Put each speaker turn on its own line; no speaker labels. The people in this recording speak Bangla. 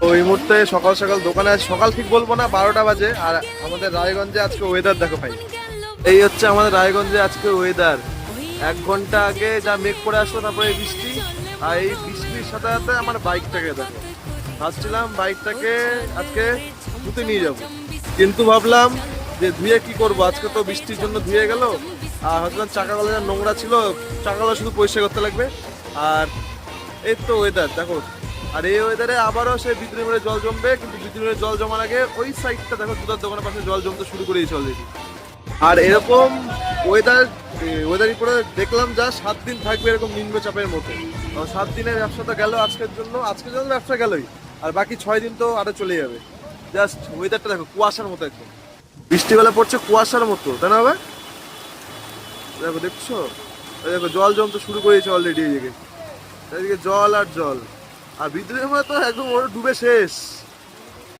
তো এই মুহূর্তে সকাল সকাল দোকানে আছে, সকাল ঠিক বলবো না, 12টা বাজে। আর আমাদের রায়গঞ্জে আজকে ওয়েদার দেখো ভাই, এই হচ্ছে আমাদের রায়গঞ্জে আজকে ওয়েদার। 1 ঘন্টা আগে যা মেঘ করে আসলো, তারপরে বৃষ্টি। আর এই বৃষ্টির সাথে সাথে আমার বাইকটাকে দেখো, ভাবছিলাম বাইকটাকে আজকে ধুতে নিয়ে যাব, কিন্তু ভাবলাম যে ধুয়ে কি করব, আজকে তো বৃষ্টির জন্য ধুয়ে গেল। আর ভাবলাম চাকাগুলো যা নোংরা ছিল, চাকাগুলো শুধু পরিষ্কার করতে লাগবে। আর এই তো ওয়েদার দেখো, আর এই ওয়েদারে আবারও সেই বিদ্যুৎ মেরে জল জমবে, কিন্তু বিদ্যুৎ মেরে জল জমার আগে ওই সাইডটা দেখো, দুধার দোকানের পাশে জল জমতে শুরু করে দিয়েছে অলরেডি। আর এরকম ওয়েদার রিপোর্টে দেখলাম যা 7 দিন থাকবে এরকম নিম্নচাপের মধ্যে। 7 দিনের ব্যবসাটা গেল আজকের জন্য ব্যবসা গেলই, আর বাকি 6 দিন তো আরো চলে যাবে। জাস্ট ওয়েদারটা দেখো, কুয়াশার মতো একদম, বৃষ্টিবেলা পড়ছে কুয়াশার মতো, তাই না ভাই? দেখো, দেখছো? দেখো জল জমতে শুরু করে দিয়েছে অলরেডি, এদিকে জল আর জল। আর বিদ্যুতের মধ্যে তো একদম ওরা ডুবে শেষ।